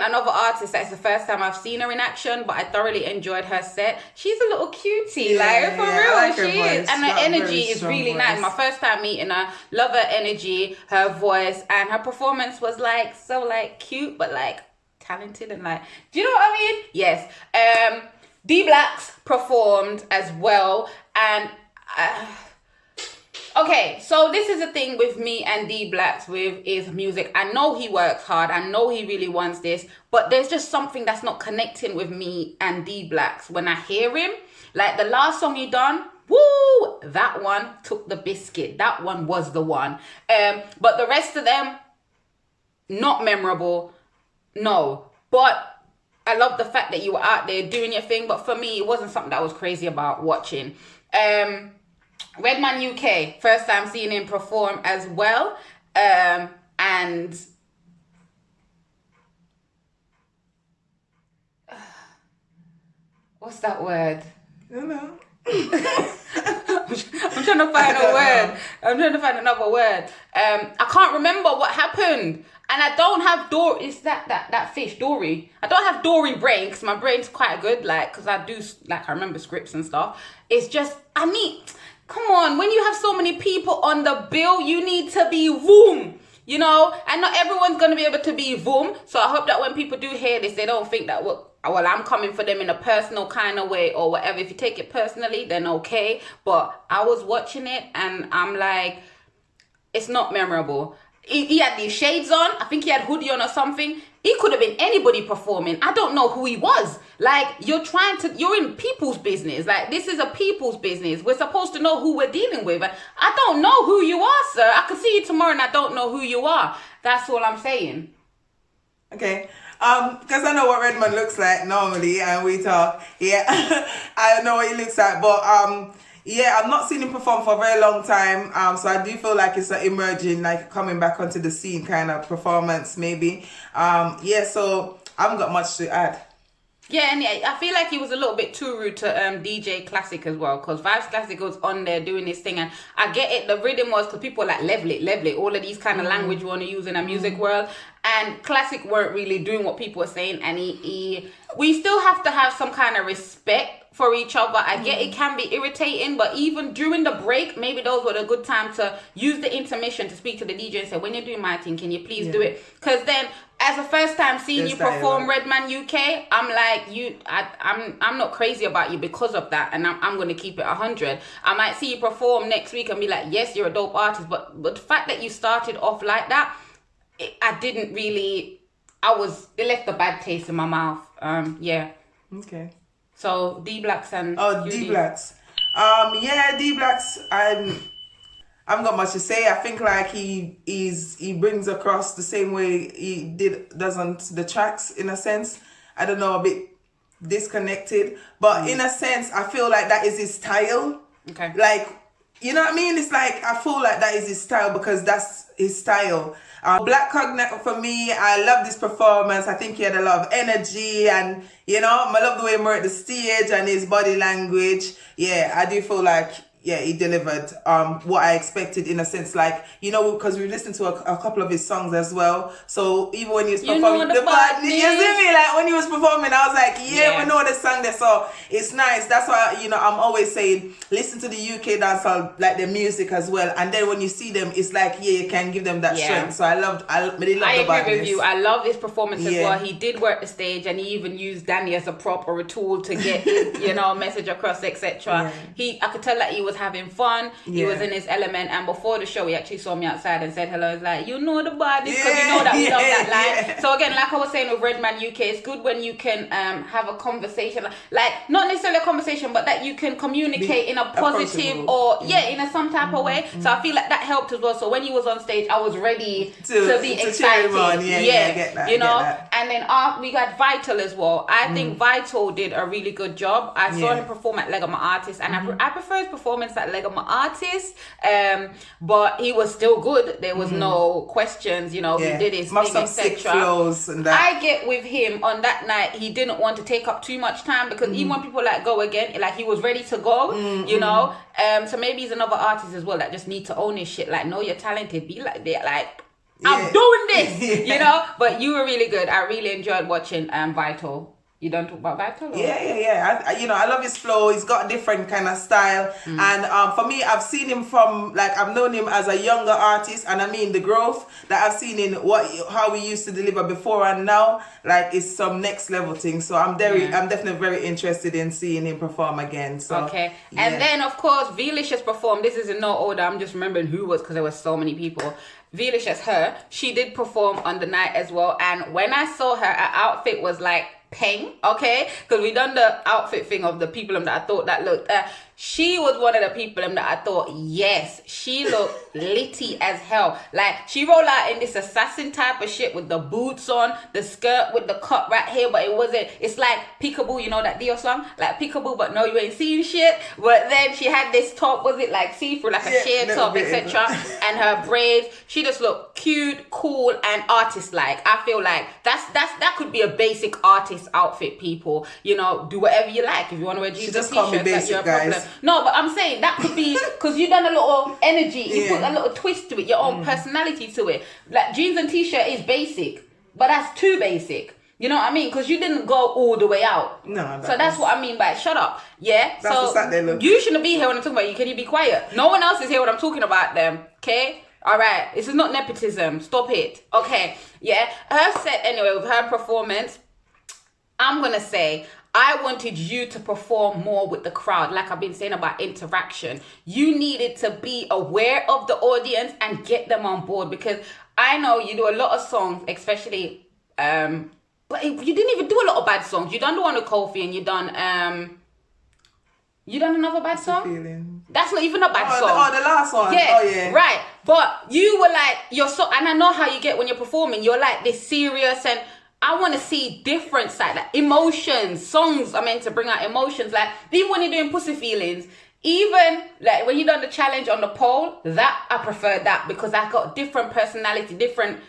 another artist that is the first time I've seen her in action, but I thoroughly enjoyed her set. She's a little cutie, like, for real, like she is. And her energy is really nice. My first time meeting her, love her energy, her voice, and her performance was like, so like cute, but like talented and like, do you know what I mean? Yes. D-Blacks performed as well, and okay, so this is the thing with me and D-Blacks with his music. I know he works hard. I know he really wants this, but there's just something that's not connecting with me and D-Blacks when I hear him. Like the last song he done, woo, that one took the biscuit. That one was the one. But the rest of them, not memorable. No, but I love the fact that you were out there doing your thing. But for me, it wasn't something that I was crazy about watching. Redman UK, first time seeing him perform as well. And what's that word? I don't know. I'm trying to find a word. I'm trying to find another word. I can't remember what happened. And I don't have Dory. Is that fish, Dory? I don't have Dory brain because my brain's quite good. Like, because I do, like, I remember scripts and stuff. It's just, I need, come on. When you have so many people on the bill, you need to be boom. You know, and not everyone's going to be able to be boom. So I hope that when people do hear this, they don't think that, well, I'm coming for them in a personal kind of way or whatever. If you take it personally, then okay. But I was watching it and I'm like, it's not memorable. He had these shades on. I think he had hoodie on or something. He could have been anybody performing. I don't know who he was. Like, you're in people's business. Like, this is a people's business. We're supposed to know who we're dealing with. I don't know who you are, sir. I could see you tomorrow and I don't know who you are. That's all I'm saying. Okay. Because I know what Redman looks like normally and we talk. Yeah, I know what he looks like. But yeah, I've not seen him perform for a very long time. So I do feel like it's an emerging, like coming back onto the scene kind of performance, maybe. Yeah, so I haven't got much to add. Yeah, and I feel like he was a little bit too rude to DJ Classic as well, because Vibes Classic was on there doing his thing, and I get it, the rhythm was, because people were like, level it, all of these kind of language we want to use in a music world, and Classic weren't really doing what people were saying, and we still have to have some kind of respect for each other. I get it can be irritating, but even during the break, maybe those were a good time to use the intermission to speak to the DJ and say, when you're doing my thing, can you please do it? Because then, as a first time seeing you perform Redman UK, I'm like, I'm not crazy about you because of that, and I'm going to keep it 100. I might see you perform next week and be like, yes, you're a dope artist, but the fact that you started off like that, it left a bad taste in my mouth. Yeah. Okay. So D-Blacks and D-Blacks. Yeah, D-Blacks. I haven't got much to say. I think like he brings across the same way he does on the tracks in a sense. I don't know, a bit disconnected, but in a sense, I feel like that is his style. Okay. Like, you know what I mean? It's like I feel like that is his style because that's his style. Black Cognac for me, I love this performance. I think he had a lot of energy and, you know, I love the way he worked the stage and his body language. Yeah, I do feel like, yeah, he delivered what I expected in a sense, like, you know, because we listened to a couple of his songs as well. So even when he was performing the badness, you see me, like when he was performing, I was like, yeah, we know the song there. So it's nice. That's why, you know, I'm always saying, listen to the UK dancehall, like the music as well. And then when you see them, it's like, yeah, you can give them that strength. So I really love the badness. I agree with you. I love his performance as well. He did work the stage and he even used Danny as a prop or a tool to get his, you know, message across, etc. I could tell that he was having fun. He was in his element, and before the show he actually saw me outside and said hello. He's like, you know the body, because you know that we love that line. So again, like I was saying with Redman UK, it's good when you can have a conversation, like not necessarily a conversation, but that you can communicate in a positive or in a some type of way. So I feel like that helped as well. So when he was on stage, I was ready to be excited. I get that, you know. And then we got Vital as well. I think Vital did a really good job. I saw him perform at Leg of My Artist, and I prefer his performance at Leg of My Artist, but he was still good. There was no questions, you know. He did his thing, etc. I get with him on that night, he didn't want to take up too much time, because even when people like go again, like he was ready to go, you know. So maybe he's another artist as well that just need to own his shit, like, know you're talented, be like that, like I'm doing this, you know. But you were really good. I really enjoyed watching Vital. You don't talk about Vital? Or? Yeah. I love his flow. He's got a different kind of style. And for me, I've seen him from, like, I've known him as a younger artist. And I mean, the growth that I've seen in how he used to deliver before and now, like, is some next level thing. So I'm definitely very interested in seeing him perform again. So okay. Yeah. And then, of course, V-Licious performed. This is in no order. I'm just remembering who was, because there were so many people. V-Licious, her, she did perform on the night as well. And when I saw her outfit was like peng, okay, because we done the outfit thing of the people that I thought that looked she was one of the people that I thought, yes, she looked litty as hell. Like, she rolled out in this assassin type of shit with the boots on, the skirt with the cut right here, but it's like Peekaboo, you know that Dio song? Like Peekaboo, but no, you ain't seeing shit. But then she had this top, was it like see-through, like a sheer top, etc. And her braids, she just looked cute, cool, and artist-like. I feel like that could be a basic artist outfit, people. You know, do whatever you like. If you want to wear jeans and t-shirts, that's your problem. No, but I'm saying that could be because you done a little energy, you put a little twist to it, your own personality to it. Like jeans and t-shirt is basic, but that's too basic. You know what I mean? Because you didn't go all the way out. No. So that's what I mean by shut up. Yeah. That's so you shouldn't be here when I'm talking about you. Can you be quiet? No one else is here when I'm talking about them. Okay. All right. This is not nepotism. Stop it. Okay. Yeah. Her set anyway with her performance. I'm gonna say, I wanted you to perform more with the crowd. Like I've been saying about interaction. You needed to be aware of the audience and get them on board, because I know you do a lot of songs, especially, but you didn't even do a lot of bad songs. You done the one with Kofi and you done another bad song? That's not even a bad song. The last one. Yeah, right. But you were like, and I know how you get when you're performing. You're like this serious, and I want to see different side, like emotions. Songs are meant to bring out emotions. Like even when you're doing Pussy Feelings, even like when you done the challenge on the pole, that I prefer that because I got different personality, different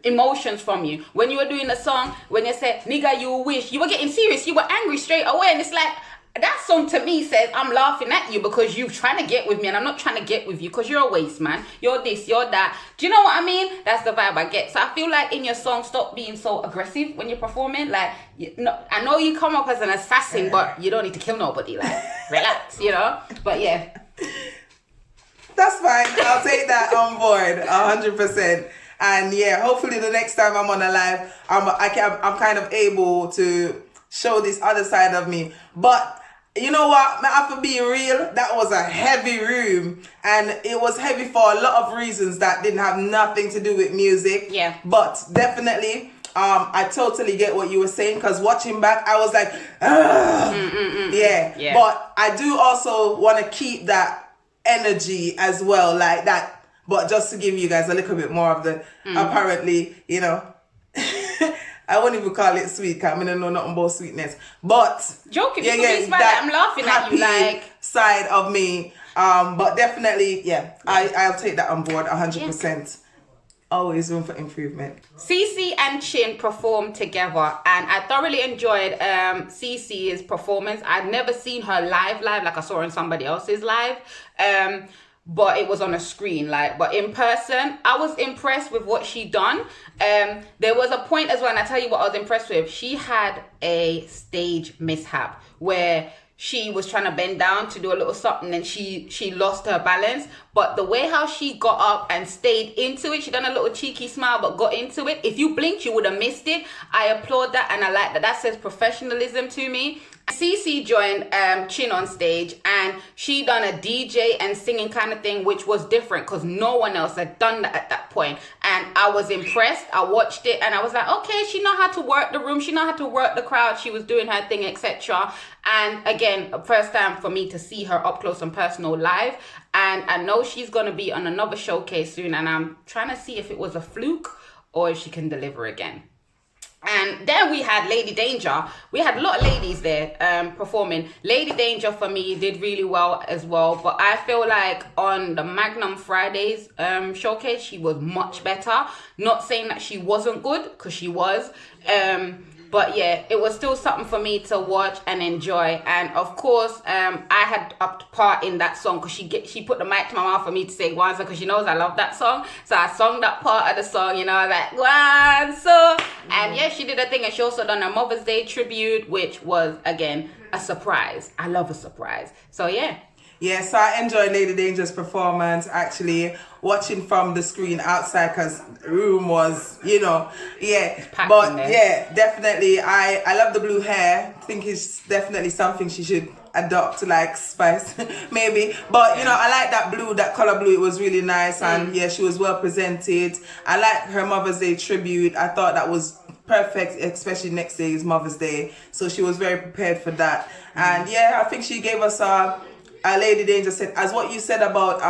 emotions from you. When you were doing the song, when you said nigga you wish, you were getting serious, you were angry straight away, and it's like that song to me says I'm laughing at you because you're trying to get with me and I'm not trying to get with you because you're a waste man, you're this, you're that. Do you know what I mean? That's the vibe I get. So I feel like in your song, stop being so aggressive when you're performing. Like, I know you come up as an assassin, but you don't need to kill nobody. Like, relax, you know? But yeah. That's fine. I'll take that on board 100%. And yeah, hopefully the next time I'm on a live, I'm kind of able to show this other side of me. But you know what, after being real, that was a heavy room, and it was heavy for a lot of reasons that didn't have nothing to do with music. Yeah. But definitely, I totally get what you were saying, because watching back, I was like, yeah. But I do also want to keep that energy as well, like that. But just to give you guys a little bit more of the, apparently, you know, I won't even call it sweet, I don't know nothing about sweetness. But joking, that I'm laughing at you like side of me. But definitely, I'll take that on board 100%. Always room for improvement. Cece and Chin performed together, and I thoroughly enjoyed Cece's performance. I'd never seen her live, like I saw her in somebody else's live. But it was on a screen, but in person, I was impressed with what she done. There was a point as well, and I tell you what I was impressed with. She had a stage mishap where she was trying to bend down to do a little something, and she lost her balance. But the way how she got up and stayed into it, she done a little cheeky smile, but got into it. If you blinked, you would have missed it. I applaud that, and I like that. That says professionalism to me. Cece joined Chin on stage, and she done a DJ and singing kind of thing, which was different because no one else had done that at that point. And I was impressed. I watched it and I was like, okay, she know how to work the room, she know how to work the crowd, she was doing her thing, etc. And again, first time for me to see her up close and personal live. And I know she's going to be on another showcase soon, and I'm trying to see if it was a fluke or if she can deliver again. And then we had Lady Danger. We had a lot of ladies there performing. Lady Danger for me did really well as well. But I feel like on the Magnum Fridays showcase, she was much better. Not saying that she wasn't good, because she was. But yeah, it was still something for me to watch and enjoy. And of course, I had a part in that song because she put the mic to my mouth for me to say Guanzo because she knows I love that song. So I sung that part of the song, you know, like Guanzo. And yeah, she did a thing, and she also done a Mother's Day tribute, which was again a surprise. I love a surprise. So yeah. Yeah, so I enjoyed Lady Danger's performance, actually, watching from the screen outside because the room was, you know, yeah. But yeah, definitely, I love the blue hair. I think it's definitely something she should adopt, like Spice, maybe. But, you know, I like that blue, that color blue. It was really nice. And yeah, she was well presented. I like her Mother's Day tribute. I thought that was perfect, especially next day is Mother's Day. So she was very prepared for that. And yeah, I think she gave us a Lady Danger said, as what you said about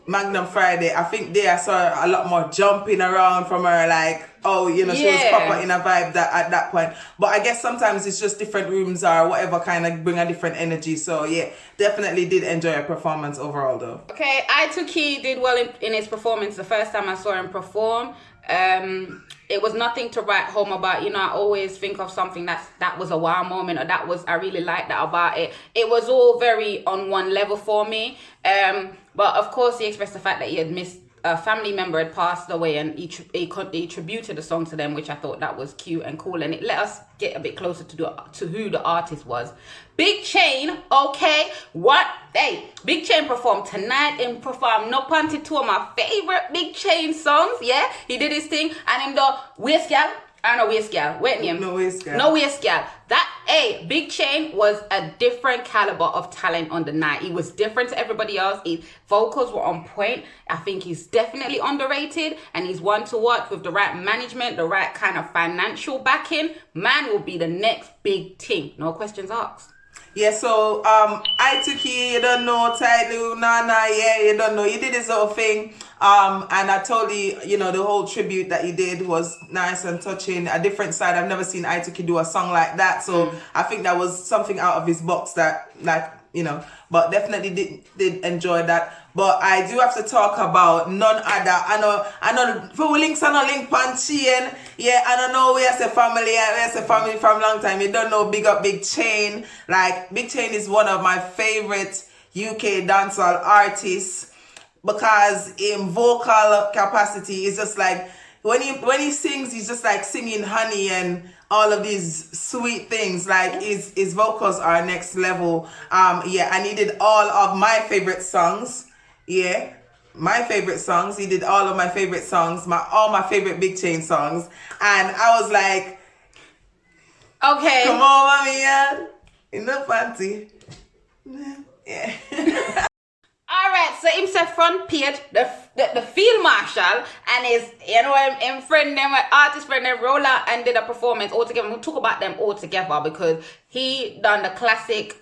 Magnum Friday, I think there I saw a lot more jumping around from her, like, oh, you know, she was proper in a vibe that at that point. But I guess sometimes it's just different rooms or whatever kind of bring a different energy. So yeah, definitely did enjoy her performance overall though. Okay, I2Key did well in his performance the first time I saw him perform. It was nothing to write home about. You know, I always think of something that was a wow moment, or I really liked that about it. It was all very on one level for me. But of course he expressed the fact that he had missed a family member had passed away, and he tributed the song to them, which I thought that was cute and cool, and it let us get a bit closer to who the artist was. Big Chain, okay, what? Hey, Big Chain performed tonight and performed No Panty, two of my favorite Big Chain songs. Yeah, he did his thing, and him the Waist Gal. I don't know Waist Gal. Wait, name. No Waist Gal. No Waist Gal. That, Big Chain was a different caliber of talent on the night. He was different to everybody else. His vocals were on point. I think he's definitely underrated, and he's one to watch with the right management, the right kind of financial backing. Man will be the next big thing. No questions asked. Yeah, so I2Key, you don't know, title, yeah, you don't know. You did his whole thing. And I totally, you know, the whole tribute that he did was nice and touching. A different side. I've never seen I2Key do a song like that. So I think that was something out of his box that, like, you know, but definitely did enjoy that. But I do have to talk about none other. I know for links on a link Chain. Yeah, I don't know where's the family from long time. You don't know Big Up Big Chain. Like Big Chain is one of my favorite UK dancehall artists because in vocal capacity is just like when he sings, he's just like singing honey and all of these sweet things. Like his vocals are next level. Yeah, and he did all of my favorite songs. Yeah, my favorite songs. He did all of my favorite songs, all my favorite Big Chain songs. And I was like, okay, come on, mommy, yeah, in the panty. Yeah. All right, so him said front page, the field marshal and his, you know, him friend them, artist friend them, roll out and did a performance all together. We'll talk about them all together because he done the classic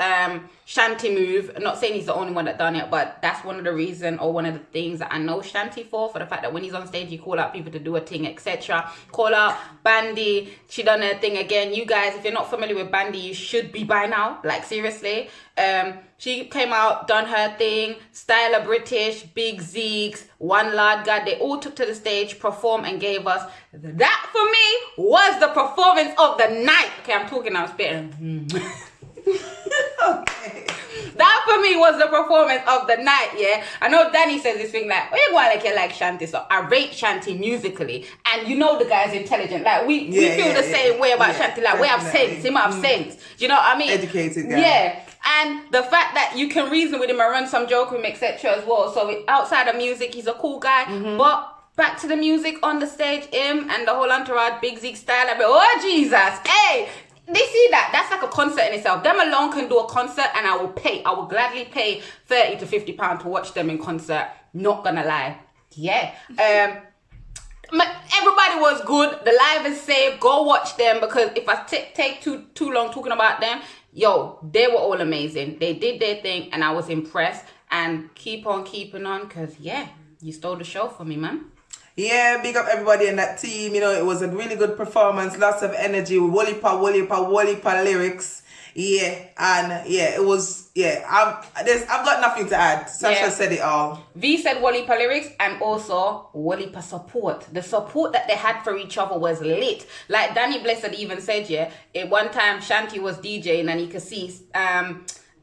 shanty move. I'm not saying he's the only one that done it, but that's one of the reason or one of the things that I know shanty for the fact that when he's on stage, he call out people to do a thing, etc. Call out Bandy, she done her thing again. You guys, if you're not familiar with Bandy, you should be by now, like seriously. She came out, done her thing, Styler British, Big Zeeks, One Lord God, they all took to the stage, performed and gave us, that for me was the performance of the night. Okay, I'm talking now, spitting. Okay. That for me was the performance of the night, yeah. I know Danny says this thing like, oh, you going like you like Shanty, so I rate Shanty musically, and you know the guy's intelligent. Like we feel the same way about Shanty. Like we have sense, he might have sense. Do you know what I mean? Educated guy. Yeah, and the fact that you can reason with him and run some joke with him, etc. as well. So outside of music, he's a cool guy, but. Back to the music on the stage, him and the whole entourage, Big Zeke style. Oh Jesus, hey. They see that. That's like a concert in itself. Them alone can do a concert and I will pay. I will gladly pay £30 to £50 to watch them in concert. Not gonna lie. Yeah. Everybody was good. The live is safe. Go watch them because if I take too long talking about them, yo, they were all amazing. They did their thing and I was impressed. And keep on keeping on because, yeah, you stole the show for me, man. Yeah, big up everybody in that team. You know, it was a really good performance. Lots of energy. Wolipa lyrics. Yeah, and yeah, it was, yeah, I've got nothing to add. Sasha said it all. V said Walipa lyrics and also Walipa support. The support that they had for each other was lit. Like Danny Bless had even said, at one time Shanti was DJing and you could see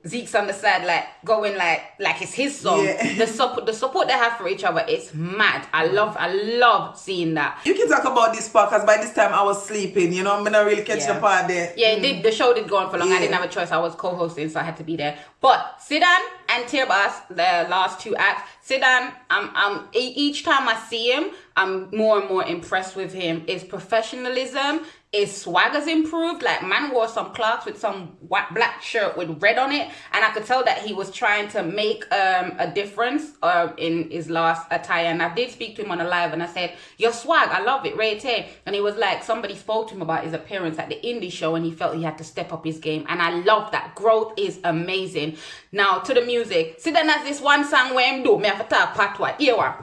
Zeke's on the side like going like it's his song. Yeah. The support they have for each other is mad. I love seeing that. You can talk about this part because by this time I was sleeping, you know, I'm not really catching the part there. Yeah, it did. The show did go on for long. I didn't have a choice. I was co-hosting, so I had to be there. But Sidan and Tirbas, the last two acts, Sidan, each time I see him, I'm more and more impressed with him. His professionalism, his swagger's improved. Like, man wore some Clarks with some black shirt with red on it, and I could tell that he was trying to make a difference in his last attire. And I did speak to him on a live, and I said, "Your swag, I love it, Ray Tay." And he was like, somebody spoke to him about his appearance at the indie show, and he felt he had to step up his game. And I love that. Growth is amazing. Now to the music. Sidan has this one song where him do me have to talk part one. Here one.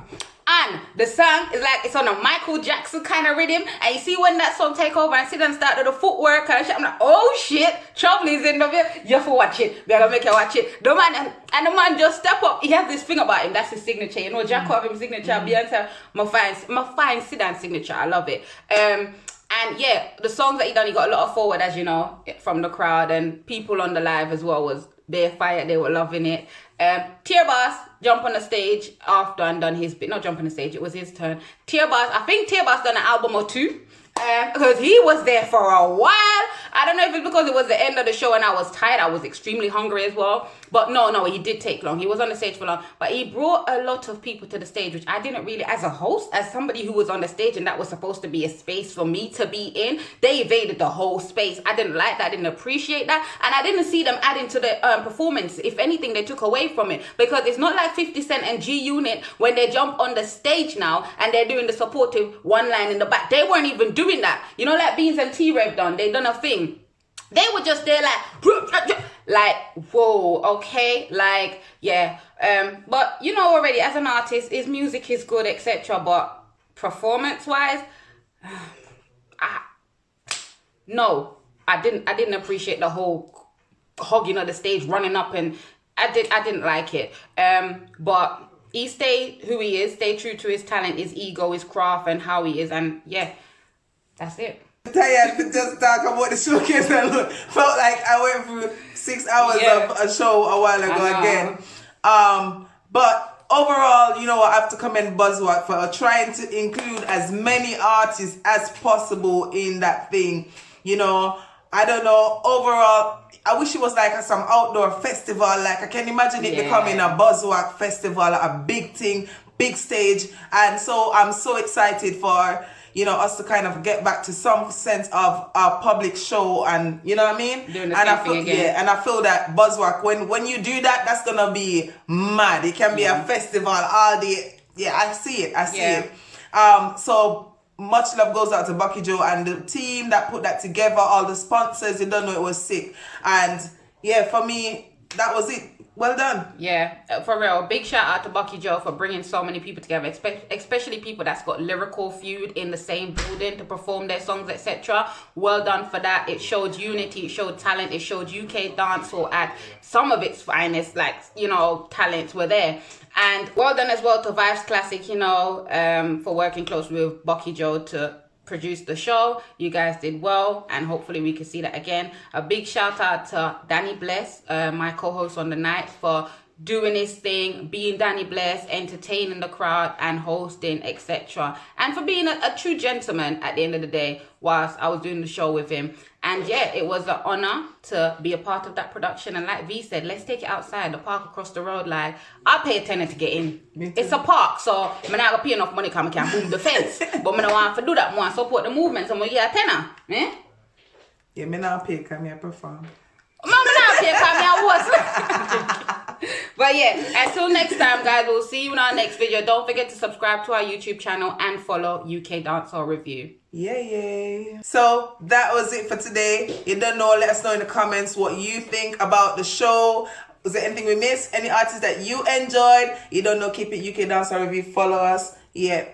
And the song is like, it's on a Michael Jackson kind of rhythm. And you see when that song take over and Sidan start to the footwork and shit, I'm like, oh shit, trouble is in the bit. You have to watch it. They're gonna make you watch it. The man, and the man just step up. He has this thing about him. That's his signature. You know, Jack have his signature. Beyonce, my fine Sidan signature. I love it. And yeah, the songs that he done, he got a lot of forward, as you know, from the crowd and people on the live as well was bare fire. They were loving it. Tirbas jumped on the stage after and done his bit. Not jump on the stage, it was his turn. Tirbas, I think Tirbas done an album or two. Because he was there for a while. I don't know if it's because it was the end of the show and I was tired. I was extremely hungry as well. But no, he did take long. He was on the stage for long. But he brought a lot of people to the stage, which I didn't really, as a host, as somebody who was on the stage and that was supposed to be a space for me to be in, they invaded the whole space. I didn't like that. I didn't appreciate that. And I didn't see them adding to the performance. If anything, they took away from it. Because it's not like 50 Cent and G Unit when they jump on the stage now and they're doing the supportive one line in the back. They weren't even doing that. You know, like Beans and T-Rev done. They done a thing. They were just there like, whoa, okay, like, yeah. But you know already, as an artist, his music is good, etc. But performance-wise, no, I didn't appreciate the whole hogging of the stage, running up, and I didn't like it. But he stayed who he is, stay true to his talent, his ego, his craft, and how he is, and yeah, that's it. Tired to just talk about the showcase and felt like I went through 6 hours of a show a while ago again. But overall, you know what, I have to commend Buzwakk for trying to include as many artists as possible in that thing. You know, I don't know, overall, I wish it was like some outdoor festival. Like I can imagine it becoming a Buzwakk festival, a big thing, big stage. And so I'm so excited for, you know, us to kind of get back to some sense of a public show, and you know what I mean? Doing the same thing again. Yeah, and I feel that Buzwakk, when you do that, that's gonna be mad. It can be a festival all day. Yeah, I see it. So much love goes out to Bucky Joe and the team that put that together, all the sponsors, you don't know, it was sick. And yeah, for me, that was it. Well done. Yeah, for real. Big shout out to Bucky Joe for bringing so many people together, especially people that's got lyrical feud in the same building to perform their songs, etc. Well done for that. It showed unity, it showed talent, it showed UK dancehall at some of its finest, like, you know, talents were there. And well done as well to Vibes Classic, you know, for working closely with Bucky Joe to produce the show. You guys did well, and hopefully we can see that again. A big shout out to Danny Bless, my co-host on the night, for doing his thing, being Danny Bless, entertaining the crowd and hosting, etc. And for being a true gentleman at the end of the day whilst I was doing the show with him. And yeah, it was an honor to be a part of that production. And like V said, let's take it outside, the park across the road. Like, I'll pay a tenner to get in. It's a park, so I'm not going to pay enough money because I can't boom the fence. But I don't want to do that. I want to support the movement, so I'm going to get a tenner. Eh? Yeah, I not pay because I perform. Mama not pay because I was. But yeah, until next time, guys, we'll see you in our next video. Don't forget to subscribe to our YouTube channel and follow UK Dancehall Review. Yay. So that was it for today. You don't know, let us know in the comments what you think about the show. Was there anything we missed? Any artists that you enjoyed? You don't know, keep it UK Dancehall Review. Follow us. Yeah.